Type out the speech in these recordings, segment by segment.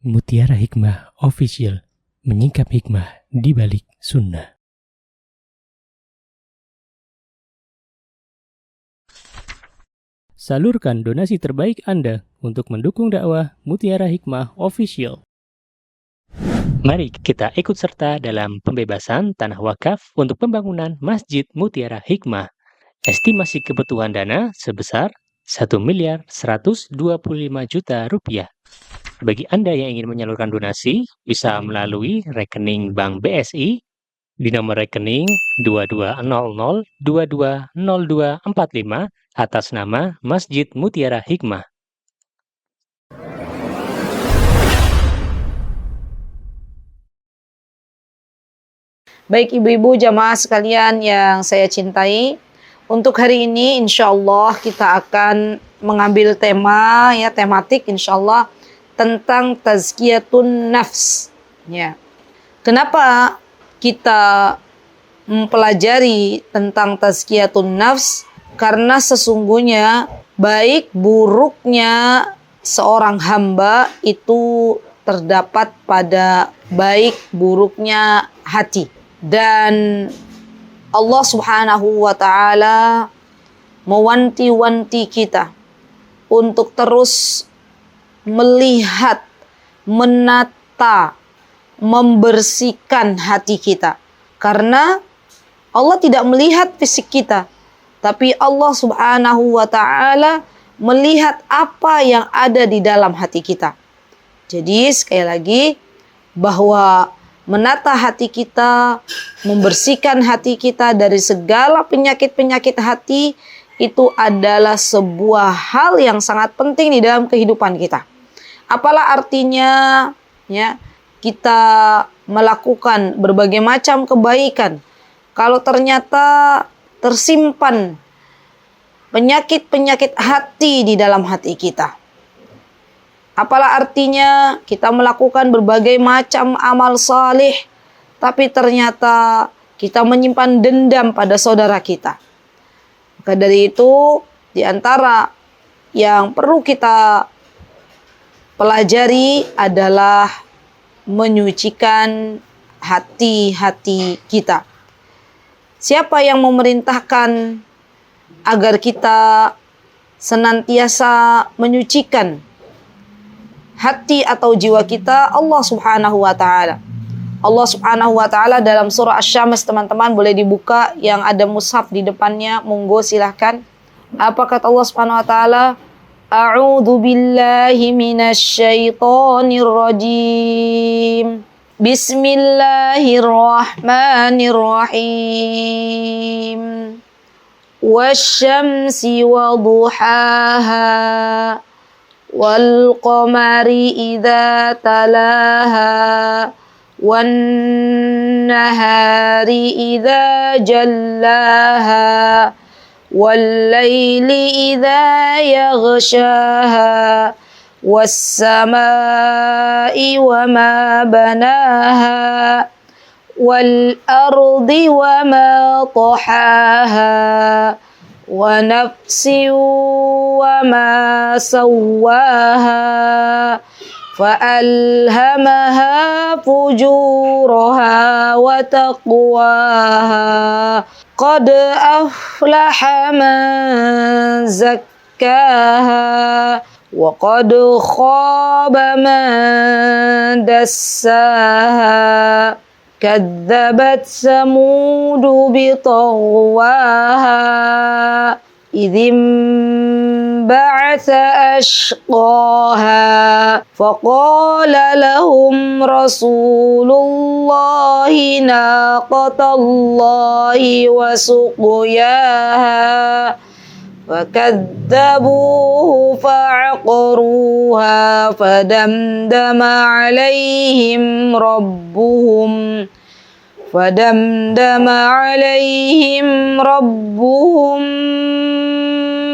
Mutiara Hikmah Official, menyingkap hikmah di balik sunnah. Salurkan donasi terbaik Anda untuk mendukung dakwah Mutiara Hikmah Official. Mari kita ikut serta dalam pembebasan tanah wakaf untuk pembangunan Masjid Mutiara Hikmah. Estimasi kebutuhan dana sebesar Rp1.125.000.000. Bagi Anda yang ingin menyalurkan donasi, bisa melalui rekening Bank BSI di nomor rekening 2200220245 atas nama Masjid Mutiara Hikmah. Baik ibu-ibu jamaah sekalian yang saya cintai, untuk hari ini insya Allah kita akan mengambil tema tematik insya Allah tentang tazkiyatun nafs. Kenapa kita mempelajari tentang tazkiyatun nafs? Karena sesungguhnya baik buruknya seorang hamba itu terdapat pada baik buruknya hati. Dan Allah Subhanahu wa ta'ala mewanti-wanti kita untuk terus melihat, menata, membersihkan hati kita. Karena Allah tidak melihat fisik kita, tapi Allah Subhanahu wa ta'ala melihat apa yang ada di dalam hati kita. Jadi sekali lagi, bahwa menata hati kita, membersihkan hati kita dari segala penyakit-penyakit hati, itu adalah sebuah hal yang sangat penting di dalam kehidupan kita. Apalah artinya kita melakukan berbagai macam kebaikan kalau ternyata tersimpan penyakit-penyakit hati di dalam hati kita. Apalah artinya kita melakukan berbagai macam amal saleh, tapi ternyata kita menyimpan dendam pada saudara kita. Maka dari itu, di antara yang perlu kita pelajari adalah menyucikan hati-hati kita. Siapa yang memerintahkan agar kita senantiasa menyucikan hati atau jiwa kita? Allah Subhanahu wa ta'ala. Allah Subhanahu wa ta'ala dalam surah Asy-Syams, teman-teman boleh dibuka yang ada mushaf di depannya, monggo silahkan. Apa kata Allah Subhanahu wa ta'ala? A'udzu billahi minasy syaithanir rajim. Bismillahirrahmanirrahim. Wasyamsi wa duhaha wal qamari idza talaha wan nahari idza jallaha wal laili idza yaghshaha was samai wa ma banaha wal ardi wa ma tahaha wa nafsin wa ma sawwaha fa'alhamaha fujuraha wa taqwaha qad aflaha man zakkaha wa qad khaba man dassaha كذبت ثمود بطغواها إذ انبعث أشقاها فقال لهم رسول الله ناقة الله وسقياها فكذبوه فعقروها فدمدم عليهم ربهم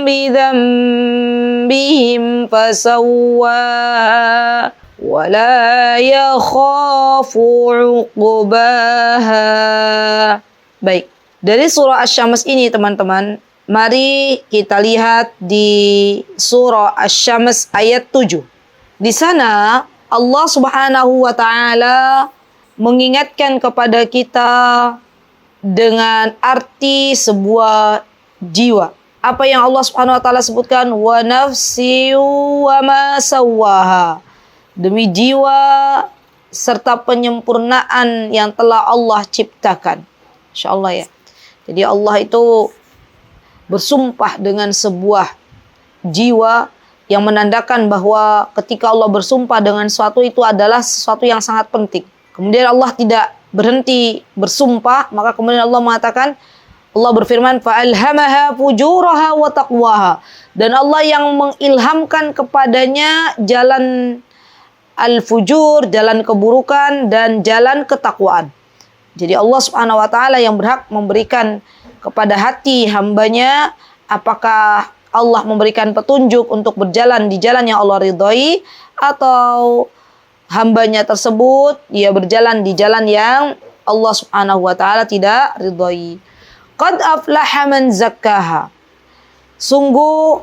بذنبهم فسواها ولا يخاف عقباها. Baik, dari surah Asy-Syams ini teman-teman, mari kita lihat di surah Asy-Syams ayat 7. Di sana Allah Subhanahu wa taala mengingatkan kepada kita dengan arti sebuah jiwa. Apa yang Allah Subhanahu wa taala sebutkan, wa nafsi wa ma sawwaha. Demi jiwa serta penyempurnaan yang telah Allah ciptakan. Insyaallah ya. Jadi Allah itu bersumpah dengan sebuah jiwa yang menandakan bahwa ketika Allah bersumpah dengan sesuatu itu adalah sesuatu yang sangat penting. Kemudian Allah tidak berhenti bersumpah, maka kemudian Allah mengatakan, Allah berfirman, فَأَلْهَمَهَا فُجُورَهَا وَتَقْوَاهَا. Dan Allah yang mengilhamkan kepadanya jalan al-fujur, jalan keburukan, dan jalan ketakwaan. Jadi Allah Subhanahu wa taala yang berhak memberikan kepada hati hambanya apakah Allah memberikan petunjuk untuk berjalan di jalan yang Allah ridhoi, atau hambanya tersebut dia berjalan di jalan yang Allah Subhanahu wa taala tidak ridhoi. Qad aflaha man zakkaha. Sungguh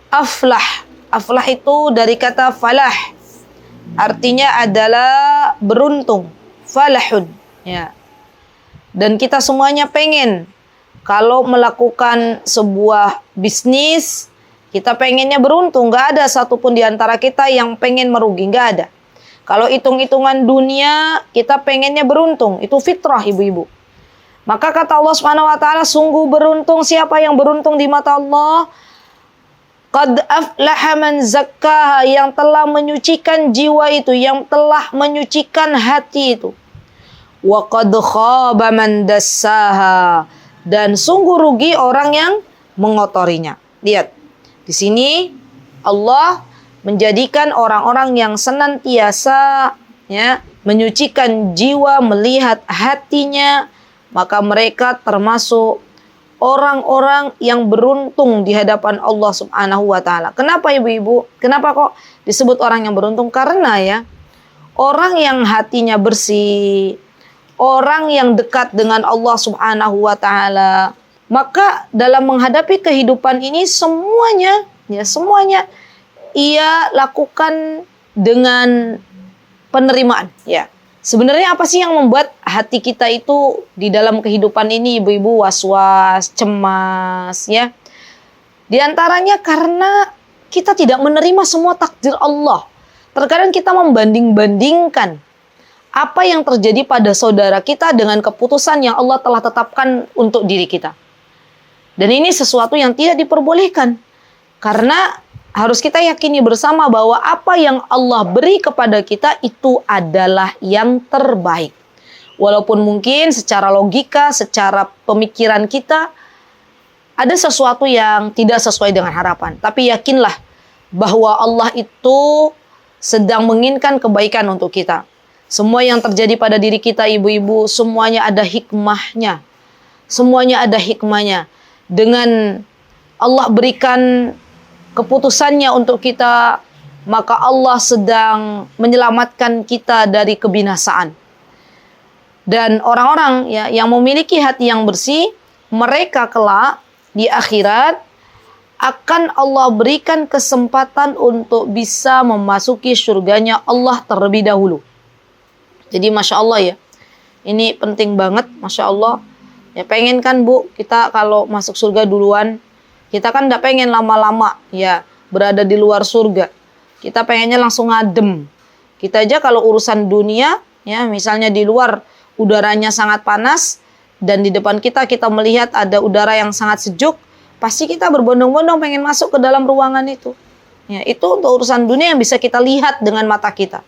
aflah. Aflah itu dari kata falah. Artinya adalah beruntung. Falahun. Ya. Dan kita semuanya pengen kalau melakukan sebuah bisnis, kita pengennya beruntung. Gak ada satupun di antara kita yang pengen merugi. Gak ada. Kalau hitung-hitungan dunia, kita pengennya beruntung. Itu fitrah ibu-ibu. Maka kata Allah Subhanahu wa taala, sungguh beruntung siapa yang beruntung di mata Allah. Qad aflaha man zakkaha, yang telah menyucikan jiwa itu, yang telah menyucikan hati itu. Wa qad khaba man dassaha, dan sungguh rugi orang yang mengotorinya. Lihat, di sini Allah menjadikan orang-orang yang senantiasa ya menyucikan jiwa, melihat hatinya, maka mereka termasuk orang-orang yang beruntung di hadapan Allah Subhanahu wa taala. Kenapa ibu-ibu? Kenapa kok disebut orang yang beruntung? Karena ya, orang yang hatinya bersih, orang yang dekat dengan Allah Subhanahu wa taala, maka dalam menghadapi kehidupan ini semuanya ia lakukan dengan penerimaan, ya. Sebenarnya apa sih yang membuat hati kita itu di dalam kehidupan ini ibu-ibu was-was, cemas, ya? Di antaranya karena kita tidak menerima semua takdir Allah. Terkadang kita membanding-bandingkan apa yang terjadi pada saudara kita dengan keputusan yang Allah telah tetapkan untuk diri kita. Dan ini sesuatu yang tidak diperbolehkan. Karena harus kita yakini bersama bahwa apa yang Allah beri kepada kita itu adalah yang terbaik. Walaupun mungkin secara logika, secara pemikiran kita ada sesuatu yang tidak sesuai dengan harapan. Tapi yakinlah bahwa Allah itu sedang menginginkan kebaikan untuk kita. Semua yang terjadi pada diri kita ibu-ibu, semuanya ada hikmahnya. Semuanya ada hikmahnya. Dengan Allah berikan keputusannya untuk kita, maka Allah sedang menyelamatkan kita dari kebinasaan. Dan orang-orang ya yang memiliki hati yang bersih, mereka kelak di akhirat akan Allah berikan kesempatan untuk bisa memasuki surganya Allah terlebih dahulu. Jadi Masya Allah ya, ini penting banget Masya Allah. Ya pengen kan Bu, kita kalau masuk surga duluan. Kita kan tidak pengen lama-lama ya berada di luar surga. Kita pengennya langsung ngadem. Kita aja kalau urusan dunia ya, misalnya di luar udaranya sangat panas dan di depan kita melihat ada udara yang sangat sejuk, pasti kita berbondong-bondong pengen masuk ke dalam ruangan itu. Ya, itu untuk urusan dunia yang bisa kita lihat dengan mata kita.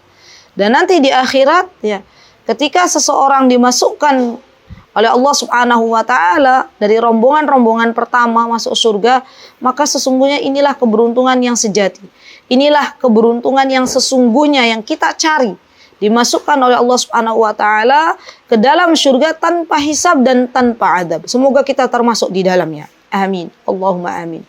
Dan nanti di akhirat ya, ketika seseorang dimasukkan oleh Allah Subhanahu wa taala dari rombongan-rombongan pertama masuk surga, maka sesungguhnya inilah keberuntungan yang sejati. Inilah keberuntungan yang sesungguhnya yang kita cari. Dimasukkan oleh Allah Subhanahu wa taala ke dalam surga tanpa hisab dan tanpa adab. Semoga kita termasuk di dalamnya. Amin. Allahumma amin.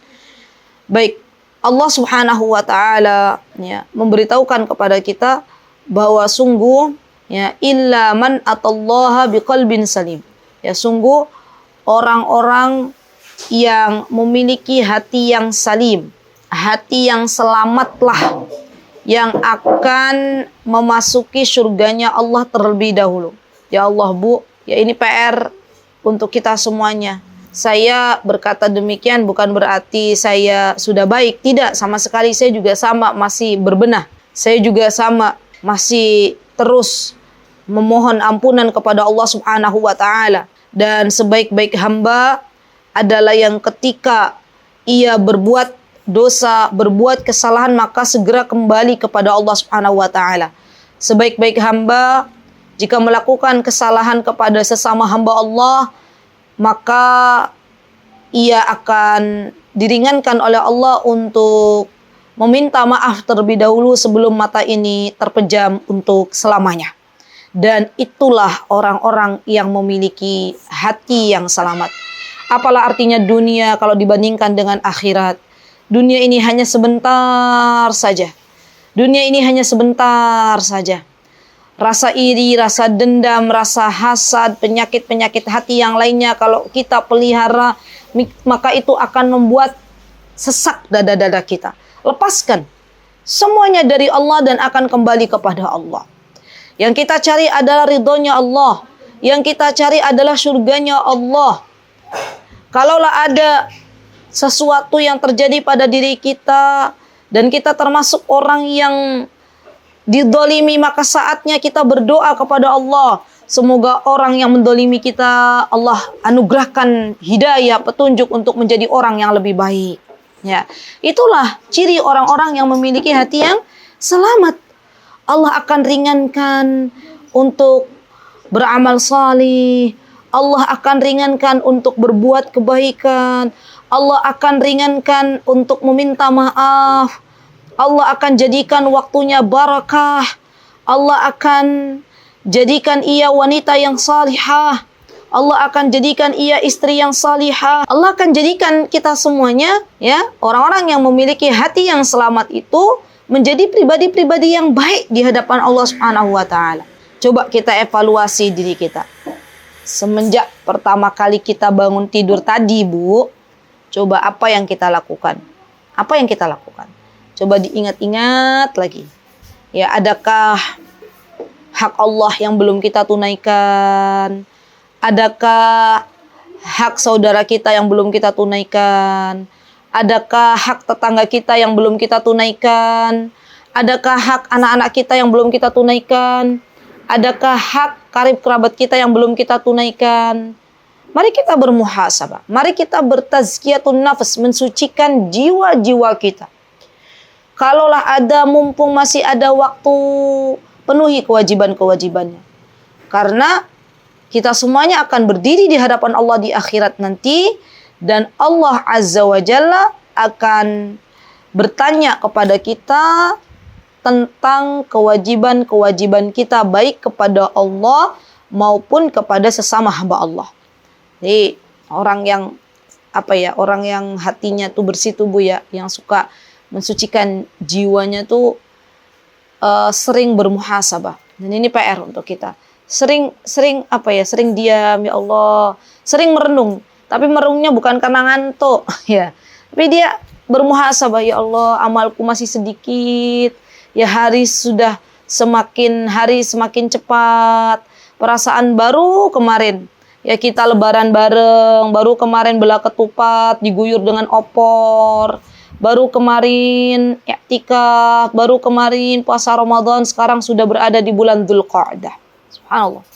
Baik, Allah Subhanahu wa taala ya memberitahukan kepada kita bahwa sungguh ya illa man atallaha biqalbin salim. Ya sungguh orang-orang yang memiliki hati yang salim, hati yang selamatlah yang akan memasuki surganya Allah terlebih dahulu. Ya Allah Bu, ya ini PR untuk kita semuanya. Saya berkata demikian bukan berarti saya sudah baik. Tidak, sama sekali saya juga sama, masih berbenah. Saya juga sama, masih terus memohon ampunan kepada Allah Subhanahu wa Ta'ala. Dan sebaik-baik hamba adalah yang ketika ia berbuat dosa, berbuat kesalahan, maka segera kembali kepada Allah Subhanahu wa Ta'ala. Sebaik-baik hamba jika melakukan kesalahan kepada sesama hamba Allah, maka ia akan diringankan oleh Allah untuk meminta maaf terlebih dahulu sebelum mata ini terpejam untuk selamanya. Dan itulah orang-orang yang memiliki hati yang selamat. Apalah artinya dunia kalau dibandingkan dengan akhirat. Dunia ini hanya sebentar saja. Dunia ini hanya sebentar saja. Rasa iri, rasa dendam, rasa hasad, penyakit-penyakit hati yang lainnya kalau kita pelihara, maka itu akan membuat sesak dada-dada kita. Lepaskan semuanya dari Allah dan akan kembali kepada Allah. Yang kita cari adalah ridhonya Allah. Yang kita cari adalah surganya Allah. Kalaulah ada sesuatu yang terjadi pada diri kita dan kita termasuk orang yang didolimi, maka saatnya kita berdoa kepada Allah. Semoga orang yang mendolimi kita, Allah anugerahkan hidayah, petunjuk untuk menjadi orang yang lebih baik. Ya, itulah ciri orang-orang yang memiliki hati yang selamat. Allah akan ringankan untuk beramal salih. Allah akan ringankan untuk berbuat kebaikan. Allah akan ringankan untuk meminta maaf. Allah akan jadikan waktunya barakah. Allah akan jadikan ia wanita yang salihah. Allah akan jadikan ia istri yang salihah. Allah akan jadikan kita semuanya, ya, orang-orang yang memiliki hati yang selamat itu menjadi pribadi-pribadi yang baik di hadapan Allah Subhanahu wa Ta'ala. Coba kita evaluasi diri kita. Semenjak pertama kali kita bangun tidur tadi, Bu, coba apa yang kita lakukan? Apa yang kita lakukan? Coba diingat-ingat lagi. Ya, adakah hak Allah yang belum kita tunaikan? Adakah hak saudara kita yang belum kita tunaikan? Adakah hak tetangga kita yang belum kita tunaikan? Adakah hak anak-anak kita yang belum kita tunaikan? Adakah hak karib kerabat kita yang belum kita tunaikan? Mari kita bermuhasabah. Mari kita bertazkiyatun nafs, mensucikan jiwa-jiwa kita. Kalaulah ada, mumpung masih ada waktu, penuhi kewajiban-kewajibannya. Karena kita semuanya akan berdiri di hadapan Allah di akhirat nanti. Dan Allah Azza wa Jalla akan bertanya kepada kita tentang kewajiban-kewajiban kita, baik kepada Allah maupun kepada sesama hamba Allah. Jadi orang yang orang yang hatinya tuh bersih tuh, Bu, ya, yang suka mensucikan jiwanya tuh sering bermuhasabah. Dan ini PR untuk kita. Sering diam, ya Allah, sering merenung. Tapi merenungnya bukan karena ngantuk, ya. Tapi dia bermuhasabah, ya Allah, amalku masih sedikit. Ya, hari semakin cepat. Perasaan baru kemarin, ya, kita lebaran bareng, baru kemarin belah ketupat diguyur dengan opor. Baru kemarin i'tikaf, baru kemarin puasa Ramadan, sekarang sudah berada di bulan Dzulqa'dah. Subhanallah.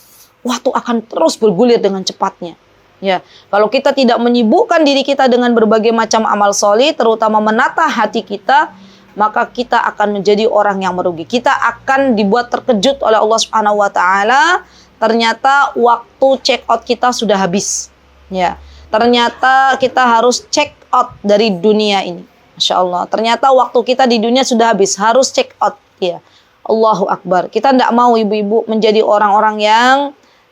Waktu akan terus bergulir dengan cepatnya. Ya, kalau kita tidak menyibukkan diri kita dengan berbagai macam amal soleh, terutama menata hati kita, maka kita akan menjadi orang yang merugi. Kita akan dibuat terkejut oleh Allah Subhanahu wa Ta'ala. Ternyata waktu check out kita sudah habis. Ya, ternyata kita harus check out dari dunia ini. Masya Allah. Ternyata waktu kita di dunia sudah habis, harus check out. Ya, Allahu Akbar. Kita tidak mau ibu-ibu menjadi orang-orang yang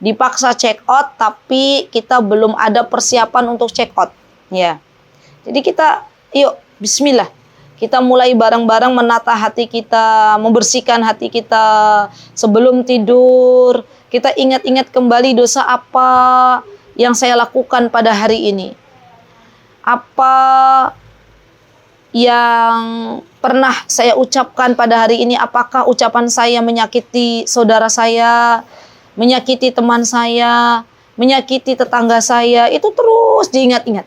dipaksa check out, tapi kita belum ada persiapan untuk check out. Ya, jadi kita, yuk, bismillah. Kita mulai bareng-bareng menata hati kita, membersihkan hati kita. Sebelum tidur, kita ingat-ingat kembali dosa apa yang saya lakukan pada hari ini. Apa yang pernah saya ucapkan pada hari ini, apakah ucapan saya menyakiti saudara saya, menyakiti teman saya, menyakiti tetangga saya, itu terus diingat-ingat.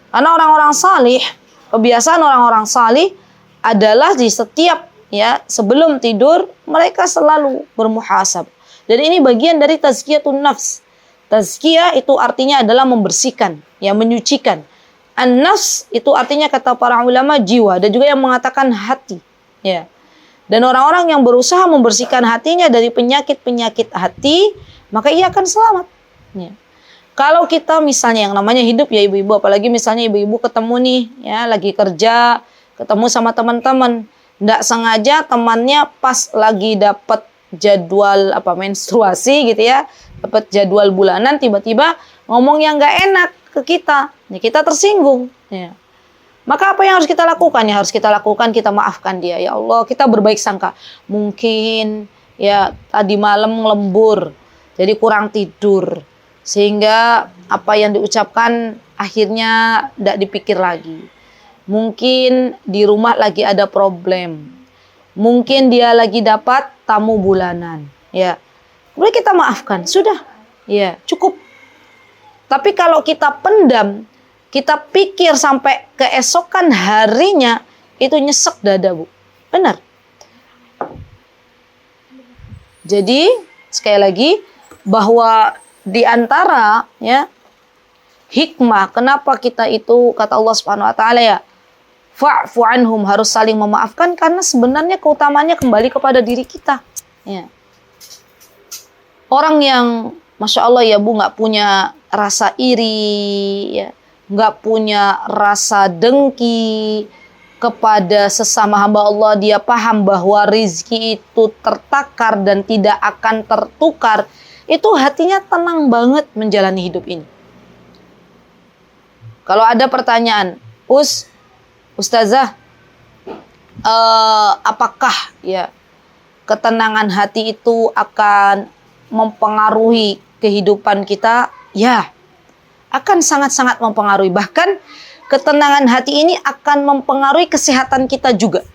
Karena orang-orang salih, kebiasaan orang-orang salih adalah di setiap sebelum tidur mereka selalu bermuhasab. Dan ini bagian dari tazkiyatun nafs. Tazkiyah itu artinya adalah membersihkan, menyucikan. An-nafs itu artinya kata para ulama jiwa, dan juga yang mengatakan hati. Dan orang-orang yang berusaha membersihkan hatinya dari penyakit-penyakit hati, maka ia akan selamat. Kalau kita misalnya yang namanya hidup ibu-ibu, apalagi misalnya ibu-ibu ketemu nih lagi kerja, ketemu sama teman-teman, nggak sengaja temannya pas lagi dapat jadwal menstruasi gitu dapat jadwal bulanan, tiba-tiba ngomong yang nggak enak ke kita, kita tersinggung. Maka apa yang harus kita lakukan? Harus kita lakukan, kita maafkan dia. Ya Allah, kita berbaik sangka. Mungkin tadi malam lembur, jadi kurang tidur, sehingga apa yang diucapkan akhirnya tidak dipikir lagi. Mungkin di rumah lagi ada problem, mungkin dia lagi dapat tamu bulanan. Kemudian kita maafkan, sudah, cukup. Tapi kalau kita pendam, kita pikir sampai keesokan harinya, itu nyesek dada, Bu. Benar. Jadi, sekali lagi, bahwa di antara hikmah kenapa kita itu, kata Allah Subhanahu wa taala fa'fu anhum, harus saling memaafkan, karena sebenarnya keutamaannya kembali kepada diri kita. Orang yang Masya Allah Bu, nggak punya rasa iri, nggak punya rasa dengki kepada sesama hamba Allah, dia paham bahwa rizki itu tertakar dan tidak akan tertukar, itu hatinya tenang banget menjalani hidup ini. Kalau ada pertanyaan, Ustazah, apakah ketenangan hati itu akan mempengaruhi kehidupan kita? Akan sangat-sangat mempengaruhi. Bahkan ketenangan hati ini akan mempengaruhi kesehatan kita juga.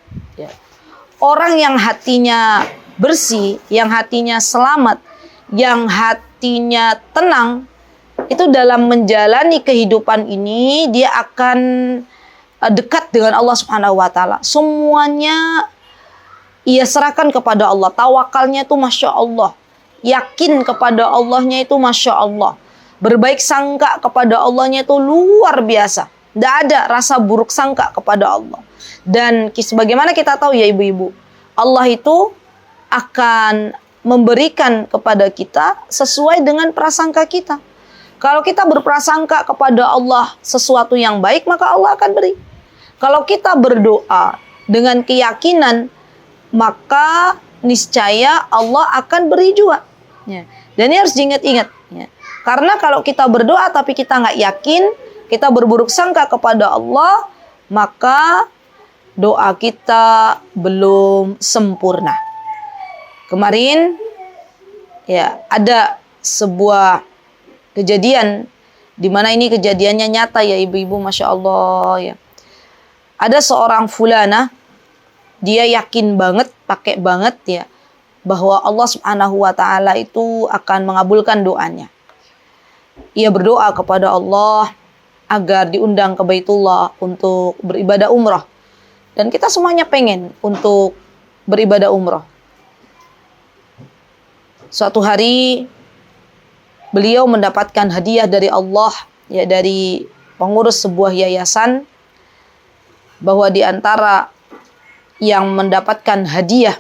Orang yang hatinya bersih, yang hatinya selamat, yang hatinya tenang, itu dalam menjalani kehidupan ini dia akan dekat dengan Allah Subhanahu wa taala. Semuanya ia serahkan kepada Allah. Tawakalnya itu Masya Allah. Yakin kepada Allahnya itu Masya Allah. Berbaik sangka kepada Allahnya itu luar biasa. Tidak ada rasa buruk sangka kepada Allah. Dan sebagaimana kita tahu ibu-ibu, Allah itu akan memberikan kepada kita sesuai dengan prasangka kita. Kalau kita berprasangka kepada Allah sesuatu yang baik, maka Allah akan beri. Kalau kita berdoa dengan keyakinan, maka niscaya Allah akan beri juga. Dan ini harus diingat-ingat. Karena kalau kita berdoa tapi kita nggak yakin, kita berburuk sangka kepada Allah, maka doa kita belum sempurna. Kemarin ada sebuah kejadian di mana ini kejadiannya nyata ibu-ibu, Masya Allah Ada seorang fulana, dia yakin banget, pakai banget bahwa Allah Subhanahu wa taala itu akan mengabulkan doanya. Ia berdoa kepada Allah agar diundang ke Baitullah untuk beribadah umrah. Dan kita semuanya pengen untuk beribadah umrah. Suatu hari beliau mendapatkan hadiah dari Allah, dari pengurus sebuah yayasan, bahwa di antara yang mendapatkan hadiah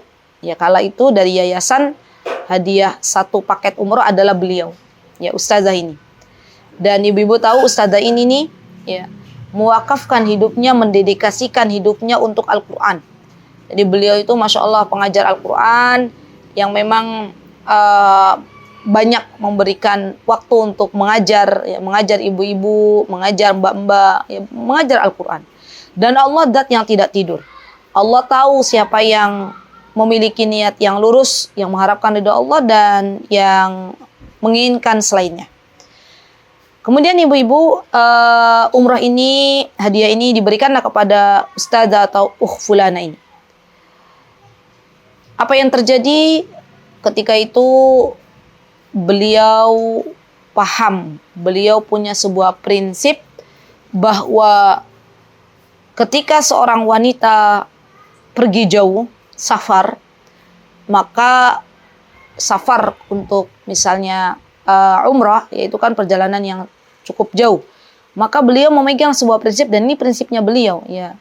kala itu dari yayasan, hadiah 1 paket umrah adalah beliau, ustazah ini. Dan ibu-ibu tahu ustazah ini nih mewakafkan hidupnya, mendedikasikan hidupnya untuk Al-Quran. Jadi beliau itu Masya Allah pengajar Al-Quran yang memang banyak memberikan waktu untuk mengajar ibu-ibu, mengajar mbak-mbak, mengajar Al-Quran. Dan Allah zat yang tidak tidur. Allah tahu siapa yang memiliki niat yang lurus, yang mengharapkan ridha Allah, dan yang menginginkan selainnya. Kemudian ibu-ibu, umrah ini, hadiah ini diberikanlah kepada ustazah atau fulana ini. Apa yang terjadi ketika itu, beliau paham, beliau punya sebuah prinsip bahwa ketika seorang wanita pergi jauh, safar, maka safar untuk misalnya umrah, yaitu kan perjalanan yang cukup jauh. Maka beliau memegang sebuah prinsip, dan ini prinsipnya beliau, ya.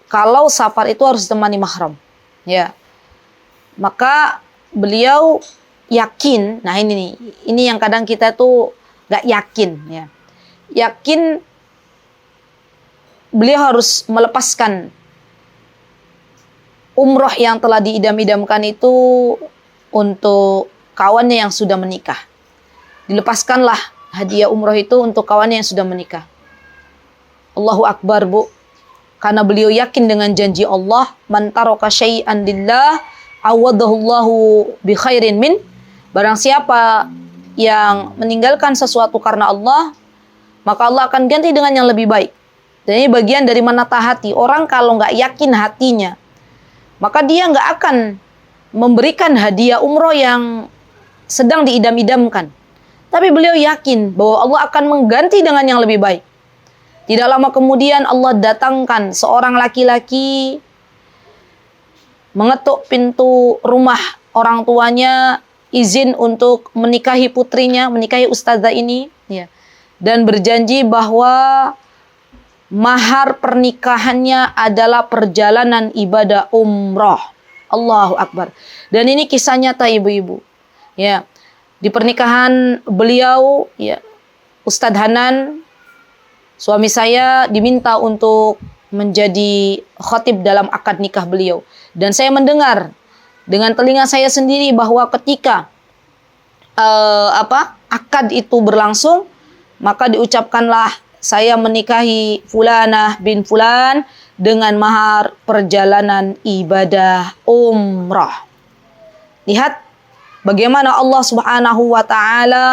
Kalau safar itu harus ditemani mahram, ya. Maka beliau yakin, nah ini yang kadang kita tuh gak yakin, ya. Yakin beliau harus melepaskan umrah yang telah diidam-idamkan itu untuk kawannya yang sudah menikah. Dilepaskanlah hadiah umrah itu untuk kawannya yang sudah menikah. Allahu Akbar, Bu. Karena beliau yakin dengan janji Allah, man taraka syai'an lillah awadahullahu bi khairin min. Barang siapa yang meninggalkan sesuatu karena Allah, maka Allah akan ganti dengan yang lebih baik. Dan ini bagian dari menata hati. Orang kalau nggak yakin hatinya, maka dia nggak akan memberikan hadiah umroh yang sedang diidam-idamkan. Tapi beliau yakin bahwa Allah akan mengganti dengan yang lebih baik. Tidak lama kemudian Allah datangkan seorang laki-laki mengetuk pintu rumah orang tuanya, izin untuk menikahi putrinya, menikahi ustazah ini, ya. Dan berjanji bahwa mahar pernikahannya adalah perjalanan ibadah umrah. Allahu Akbar. Dan ini kisah nyata ibu-ibu. Ya. Di pernikahan beliau, ya, Ustadz Hanan, suami saya, diminta untuk menjadi khatib dalam akad nikah beliau. Dan saya mendengar dengan telinga saya sendiri bahwa ketika akad itu berlangsung, maka diucapkanlah, saya menikahi Fulanah bin Fulan dengan mahar perjalanan ibadah umrah. Lihat bagaimana Allah Subhanahu wa ta'ala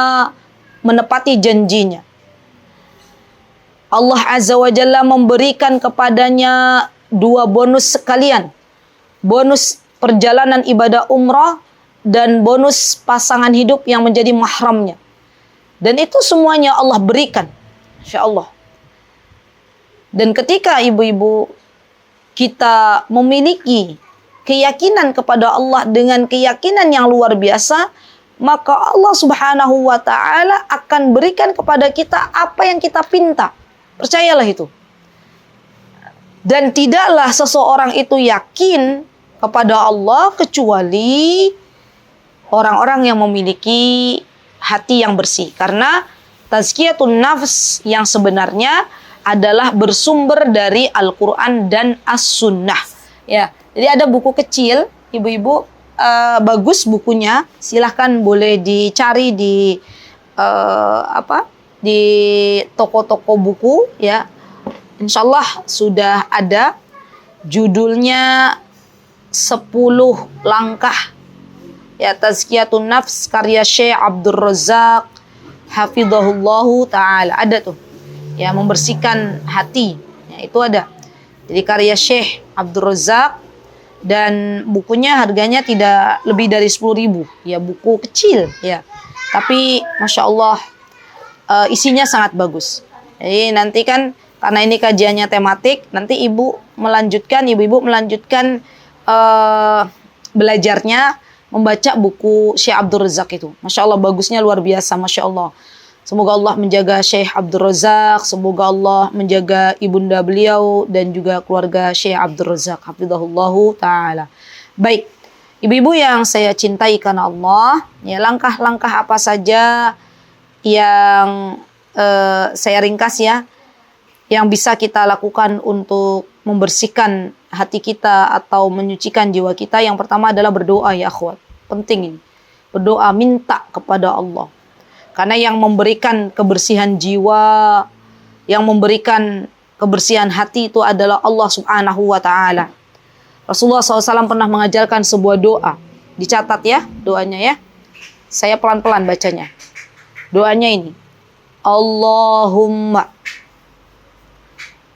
menepati janjinya. Allah Azza wa Jalla memberikan kepadanya 2 bonus sekalian. Bonus perjalanan ibadah umrah dan bonus pasangan hidup yang menjadi mahramnya. Dan itu semuanya Allah berikan. Insya Allah. Dan ketika ibu-ibu kita memiliki keyakinan kepada Allah dengan keyakinan yang luar biasa, maka Allah Subhanahu wa ta'ala akan berikan kepada kita apa yang kita pinta. Percayalah itu. Dan tidaklah seseorang itu yakin kepada Allah kecuali orang-orang yang memiliki hati yang bersih. Karena tazkiyatun nafs yang sebenarnya adalah bersumber dari Al-Quran dan As-Sunnah. Ya, jadi ada buku kecil, ibu-ibu, bagus bukunya. Silahkan boleh dicari di di toko-toko buku, ya. Insya Allah sudah ada. Judulnya 10 langkah, ya, Tazkiyatun Nafs karya Syekh Abdul Razak hafizahullahu ta'ala. Ada tuh, ya, membersihkan hati, ya, itu ada. Jadi karya Syekh Abdul Razak, dan bukunya harganya tidak lebih dari 10.000, ya, buku kecil, ya. Tapi Masya Allah isinya sangat bagus. Jadi nanti kan karena ini kajiannya tematik, nanti ibu-ibu melanjutkan belajarnya membaca buku Syekh Abdul Razak itu. Masya Allah bagusnya luar biasa, Masya Allah. Semoga Allah menjaga Syekh Abdul Razak, semoga Allah menjaga ibunda beliau dan juga keluarga Syekh Abdul Razak hafizahullahu ta'ala. Baik, ibu-ibu yang saya cintai karena Allah, ya, langkah-langkah apa saja yang saya ringkas, ya, yang bisa kita lakukan untuk membersihkan hati kita atau menyucikan jiwa kita. Yang pertama adalah berdoa, ya akhwat. Penting ini. Berdoa, minta kepada Allah. Karena yang memberikan kebersihan jiwa, yang memberikan kebersihan hati itu adalah Allah Subhanahu wa ta'ala. Rasulullah SAW pernah mengajarkan sebuah doa. Dicatat, ya, doanya, ya. Saya pelan-pelan bacanya. Doanya ini. Allahumma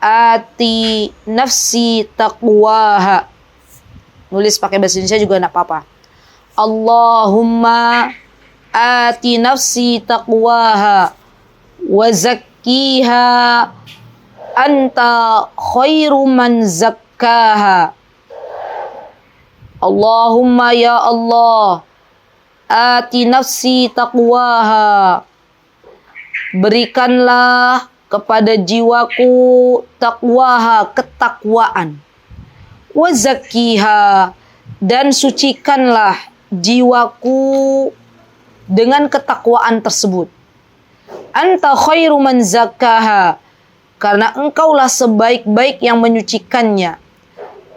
ati nafsi taqwaha. Nulis pakai bahasa Indonesia juga enggak apa-apa. Allahumma ati nafsi taqwaha wa zakkiha anta khairu man zakkaha. Allahumma ya Allah, ati nafsi taqwaha, berikanlah kepada jiwaku taqwaha, ketakwaan. Wa zakkiha, dan sucikanlah jiwaku dengan ketakwaan tersebut. Anta khairu man zakkaha, karena engkaulah sebaik-baik yang menyucikannya.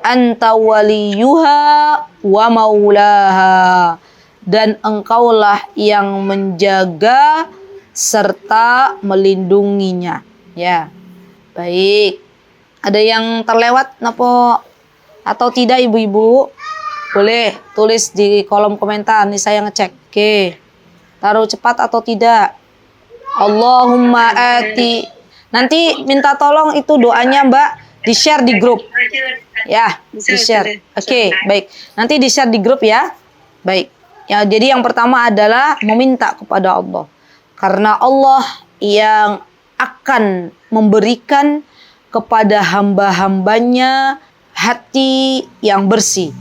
Anta waliyuha wa maulaha, dan engkaulah yang menjaga serta melindunginya. Ya, baik. Ada yang terlewat napa atau tidak ibu-ibu? Boleh tulis di kolom komentar, nih saya ngecek. Oke, taruh cepat atau tidak? Allahumma ati. Nanti minta tolong itu doanya Mbak di-share di grup. Ya, di-share. Oke, baik. Nanti di-share di grup ya. Baik. Ya, jadi yang pertama adalah meminta kepada Allah. Karena Allah yang akan memberikan kepada hamba-hambanya hati yang bersih,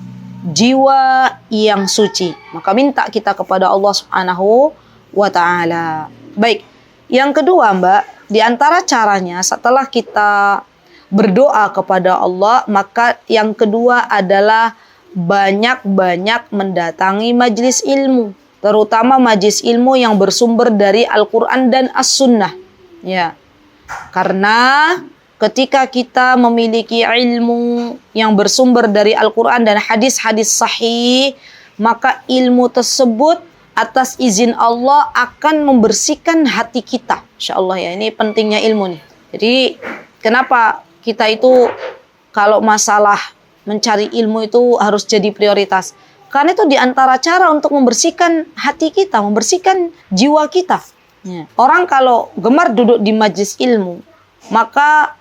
jiwa yang suci. Maka minta kita kepada Allah Subhanahu wa ta'ala. Baik. Yang kedua Mbak, di antara caranya setelah kita berdoa kepada Allah, maka yang kedua adalah banyak-banyak mendatangi majelis ilmu, terutama majelis ilmu yang bersumber dari Al-Quran dan As-Sunnah. Ya, karena ketika kita memiliki ilmu yang bersumber dari Al-Quran dan hadis-hadis sahih, maka ilmu tersebut atas izin Allah akan membersihkan hati kita. Insya Allah ya, ini pentingnya ilmu nih. Jadi kenapa kita itu kalau masalah mencari ilmu itu harus jadi prioritas? Karena itu diantara cara untuk membersihkan hati kita, membersihkan jiwa kita. Ya. Orang kalau gemar duduk di majelis ilmu, maka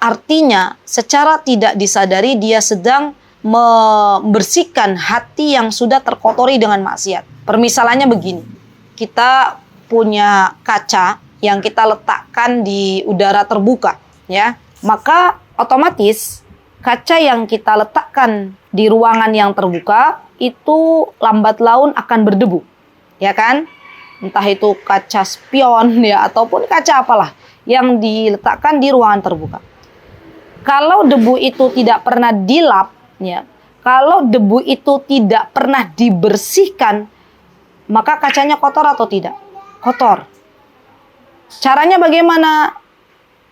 artinya secara tidak disadari dia sedang membersihkan hati yang sudah terkotori dengan maksiat. Permisalannya begini, kita punya kaca yang kita letakkan di udara terbuka, ya. Maka otomatis kaca yang kita letakkan di ruangan yang terbuka itu lambat laun akan berdebu, ya kan? Entah itu kaca spion ya ataupun kaca apalah yang diletakkan di ruangan terbuka. Kalau debu itu tidak pernah dilap, ya, kalau debu itu tidak pernah dibersihkan, maka kacanya kotor atau tidak? Kotor. Caranya bagaimana?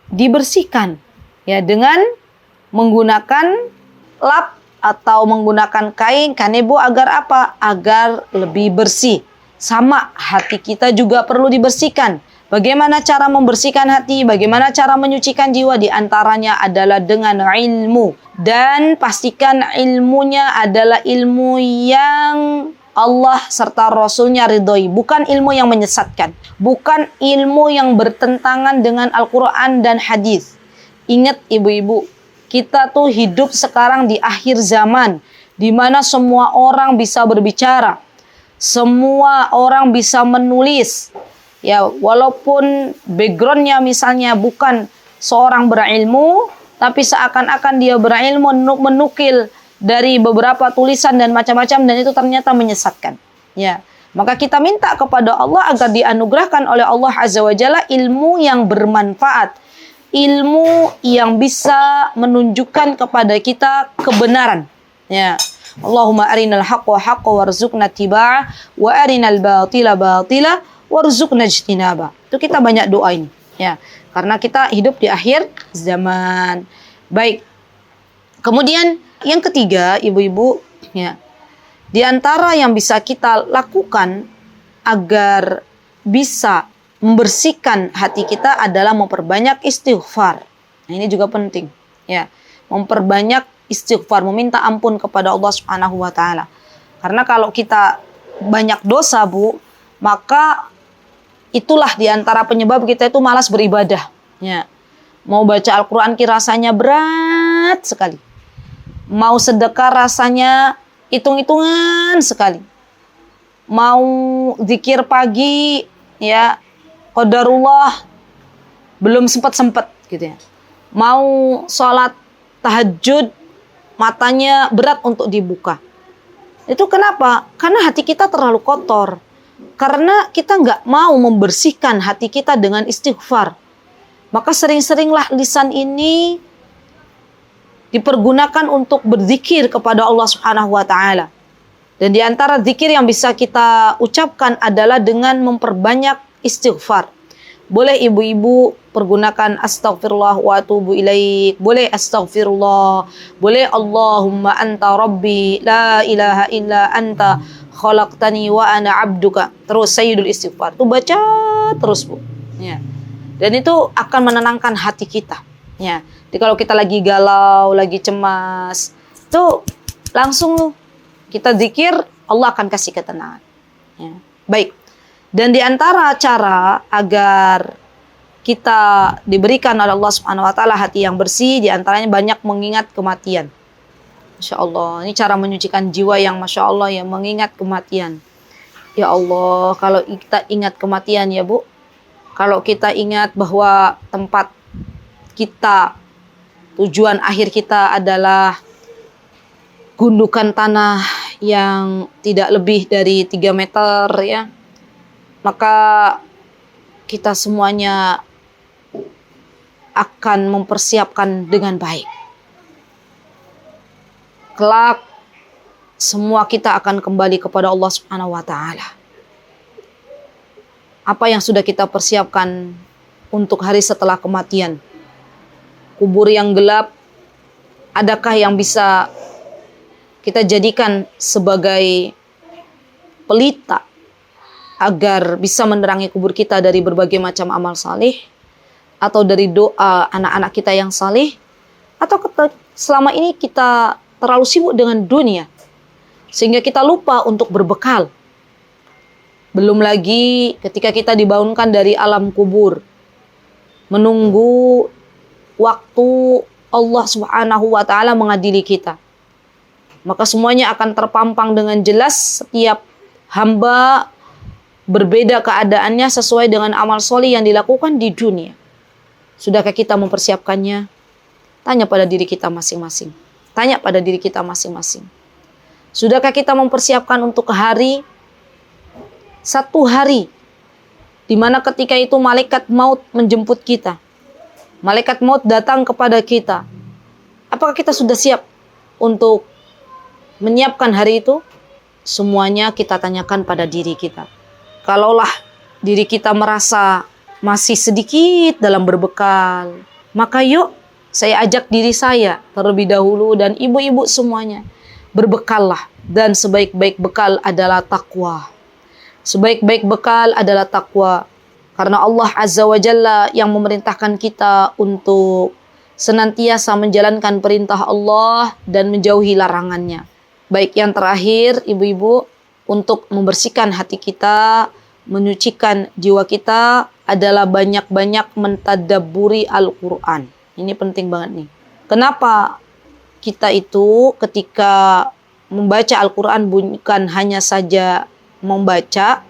Dibersihkan, ya, dengan menggunakan lap atau menggunakan kain kanebo agar apa? Agar lebih bersih. Sama hati kita juga perlu dibersihkan. Bagaimana cara membersihkan hati? Bagaimana cara menyucikan jiwa? Di antaranya adalah dengan ilmu. Dan pastikan ilmunya adalah ilmu yang Allah serta Rasulnya ridhoi. Bukan ilmu yang menyesatkan. Bukan ilmu yang bertentangan dengan Al-Quran dan hadis. Ingat ibu-ibu, kita tuh hidup sekarang di akhir zaman, di mana semua orang bisa berbicara, semua orang bisa menulis. Ya, walaupun backgroundnya misalnya bukan seorang berilmu, tapi seakan-akan dia berilmu menukil dari beberapa tulisan dan macam-macam, dan itu ternyata menyesatkan. Ya, maka kita minta kepada Allah agar dianugerahkan oleh Allah Azza wa Jalla ilmu yang bermanfaat, ilmu yang bisa menunjukkan kepada kita kebenaran. Ya, Allahumma arinal haqqa haqqa warzuqna tiba'ah wa arinal batila batila warzuqna ijtinaba. Itu kita banyak doa ini, ya, karena kita hidup di akhir zaman. Baik. Kemudian yang ketiga, ibu-ibu, ya, di antara yang bisa kita lakukan agar bisa membersihkan hati kita adalah memperbanyak istighfar. Nah, ini juga penting, ya. Memperbanyak istighfar, meminta ampun kepada Allah Subhanahu wa taala. Karena kalau kita banyak dosa, Bu, maka itulah diantara penyebab kita itu malas beribadah. Ya. Mau baca Al-Quran rasanya berat sekali. Mau sedekah rasanya hitung-hitungan sekali. Mau zikir pagi, ya qadarullah belum sempat gitu ya. Mau sholat tahajud matanya berat untuk dibuka. Itu kenapa? Karena hati kita terlalu kotor. Karena kita nggak mau membersihkan hati kita dengan istighfar. Maka sering-seringlah lisan ini dipergunakan untuk berzikir kepada Allah Subhanahu wa taala. Dan di antara zikir yang bisa kita ucapkan adalah dengan memperbanyak istighfar. Boleh ibu-ibu pergunakan astaghfirullah wa atubu ilaik, boleh astaghfirullah, boleh Allahumma anta rabbi la ilaha illa anta khalaqtani wa ana abduka. Terus sayyidul istighfar. Itu baca terus, Bu. Ya. Dan itu akan menenangkan hati kita. Ya. Jadi kalau kita lagi galau, lagi cemas, itu langsung kita zikir, Allah akan kasih ketenangan. Ya. Baik. Dan di antara cara agar kita diberikan oleh Allah Subhanahu wa taala hati yang bersih, di antaranya banyak mengingat kematian. Masya Allah, ini cara menyucikan jiwa yang Masya Allah ya, mengingat kematian. Ya Allah, kalau kita ingat kematian ya Bu, kalau kita ingat bahwa tempat kita, tujuan akhir kita adalah gundukan tanah yang tidak lebih dari 3 meter ya, maka kita semuanya akan mempersiapkan dengan baik. Kelak semua kita akan kembali kepada Allah Subhanahu wa taala. Apa yang sudah kita persiapkan untuk hari setelah kematian? Kubur yang gelap, adakah yang bisa kita jadikan sebagai pelita agar bisa menerangi kubur kita dari berbagai macam amal saleh, atau dari doa anak-anak kita yang saleh, atau selama ini kita terlalu sibuk dengan dunia sehingga kita lupa untuk berbekal. Belum lagi ketika kita dibangunkan dari alam kubur, menunggu waktu Allah Subhanahu wa taala mengadili kita. Maka semuanya akan terpampang dengan jelas, setiap hamba berbeda keadaannya sesuai dengan amal soleh yang dilakukan di dunia. Sudahkah kita mempersiapkannya? Tanya pada diri kita masing-masing. Tanya pada diri kita masing-masing. Sudahkah kita mempersiapkan untuk satu hari di mana ketika itu malaikat maut menjemput kita, malaikat maut datang kepada kita? Apakah kita sudah siap untuk menyiapkan hari itu? Semuanya kita tanyakan pada diri kita. Kalaulah diri kita merasa masih sedikit dalam berbekal, maka yuk saya ajak diri saya terlebih dahulu dan ibu-ibu semuanya, berbekallah. Dan sebaik-baik bekal adalah takwa. Sebaik-baik bekal adalah takwa. Karena Allah Azza wa Jalla yang memerintahkan kita untuk senantiasa menjalankan perintah Allah dan menjauhi larangannya. Baik, yang terakhir ibu-ibu, untuk membersihkan hati kita, menyucikan jiwa kita adalah banyak-banyak mentadabburi Al-Quran. Ini penting banget nih. Kenapa kita itu ketika membaca Al-Quran bukan hanya saja membaca,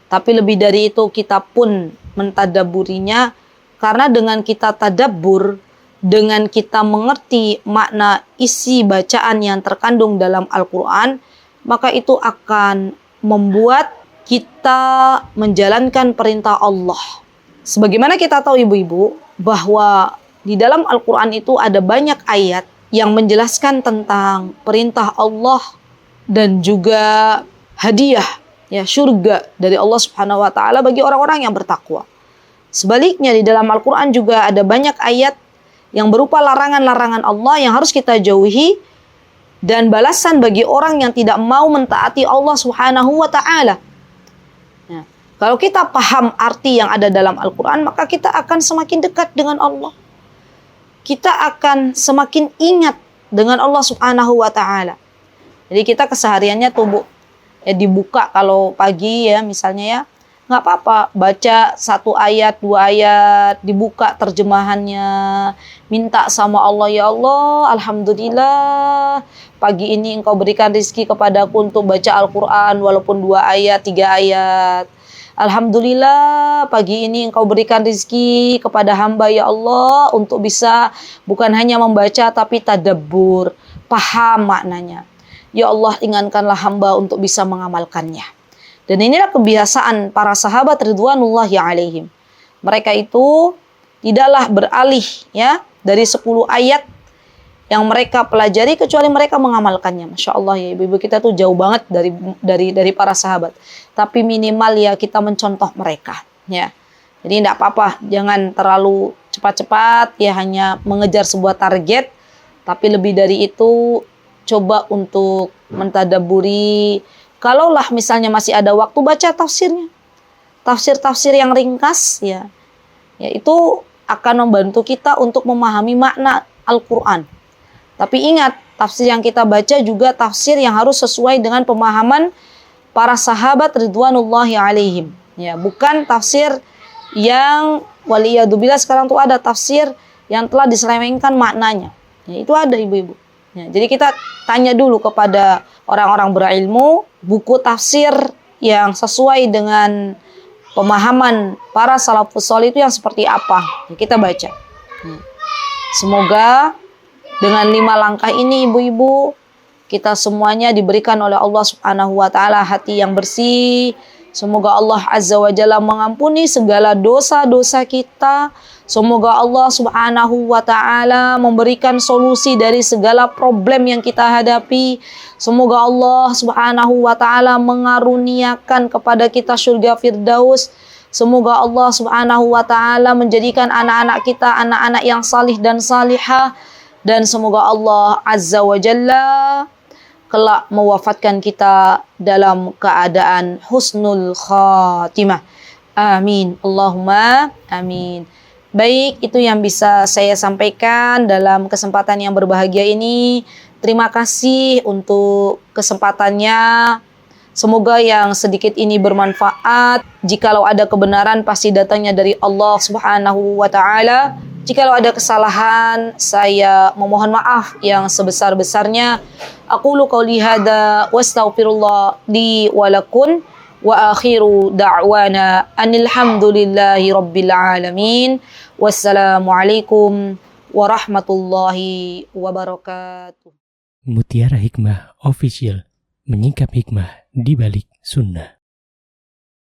tapi lebih dari itu kita pun mentadabburinya. Karena dengan kita tadabbur, dengan kita mengerti makna isi bacaan yang terkandung dalam Al-Quran, maka itu akan membuat kita menjalankan perintah Allah. Sebagaimana kita tahu ibu-ibu, bahwa di dalam Al-Quran itu ada banyak ayat yang menjelaskan tentang perintah Allah dan juga hadiah, ya, surga dari Allah Subhanahu wa taala bagi orang-orang yang bertakwa. Sebaliknya di dalam Al-Quran juga ada banyak ayat yang berupa larangan-larangan Allah yang harus kita jauhi dan balasan bagi orang yang tidak mau mentaati Allah Subhanahu wa taala. Nah, kalau kita paham arti yang ada dalam Al-Quran, maka kita akan semakin dekat dengan Allah. Kita akan semakin ingat dengan Allah Subhanahu wa taala. Jadi kita kesehariannya tuh Bu, ya dibuka kalau pagi ya misalnya ya, nggak apa-apa, baca 1 ayat, 2 ayat, dibuka terjemahannya, minta sama Allah, ya Allah, alhamdulillah, pagi ini Engkau berikan rezeki kepadaku untuk baca Al-Quran, walaupun 2 ayat, 3 ayat. Alhamdulillah, pagi ini Engkau berikan rezeki kepada hamba, ya Allah, untuk bisa bukan hanya membaca, tapi tadabbur, paham maknanya. Ya Allah, ringankanlah hamba untuk bisa mengamalkannya. Dan inilah kebiasaan para sahabat ridwanullahi alaihim. Mereka itu tidaklah beralih ya dari 10 ayat yang mereka pelajari kecuali mereka mengamalkannya. Masya Allah ya, ibu-ibu kita tuh jauh banget dari para sahabat. Tapi minimal ya kita mencontoh mereka ya. Jadi tidak apa-apa, jangan terlalu cepat-cepat ya hanya mengejar sebuah target, tapi lebih dari itu coba untuk mentadaburi. Kalaulah misalnya masih ada waktu, baca tafsirnya. Tafsir-tafsir yang ringkas ya. Ya itu akan membantu kita untuk memahami makna Al-Qur'an. Tapi ingat, tafsir yang kita baca juga tafsir yang harus sesuai dengan pemahaman para sahabat ridwanullahi alaihim. Ya, bukan tafsir yang waliyadubillah sekarang tuh ada tafsir yang telah diselewengkan maknanya. Ya, itu ada ibu-ibu. Ya, jadi kita tanya dulu kepada orang-orang berilmu buku tafsir yang sesuai dengan pemahaman para salafus shalih itu yang seperti apa. Ya, kita baca. Ya. Semoga dengan 5 langkah ini ibu-ibu, kita semuanya diberikan oleh Allah Subhanahu wa taala hati yang bersih. Semoga Allah Azza wa Jalla mengampuni segala dosa-dosa kita. Semoga Allah Subhanahu wa taala memberikan solusi dari segala problem yang kita hadapi. Semoga Allah Subhanahu wa taala mengaruniakan kepada kita surga Firdaus. Semoga Allah Subhanahu wa taala menjadikan anak-anak kita anak-anak yang salih dan salihah. Dan semoga Allah Azza wa Jalla kelak mewafatkan kita dalam keadaan husnul khatimah. Amin. Allahumma amin. Baik, itu yang bisa saya sampaikan dalam kesempatan yang berbahagia ini. Terima kasih untuk kesempatannya. Semoga yang sedikit ini bermanfaat. Jikalau ada kebenaran pasti datangnya dari Allah Subhanahu wa taala. Jikalau ada kesalahan, saya memohon maaf yang sebesar-besarnya. Aqulu qouli hadza wa astaghfirullah li wa lakum wa akhiru da'wana anil hamdulillahi rabbil alamin. Wassalamualaikum warahmatullahi wabarakatuh. Mutiara Hikmah Official, menyingkap hikmah di balik sunnah.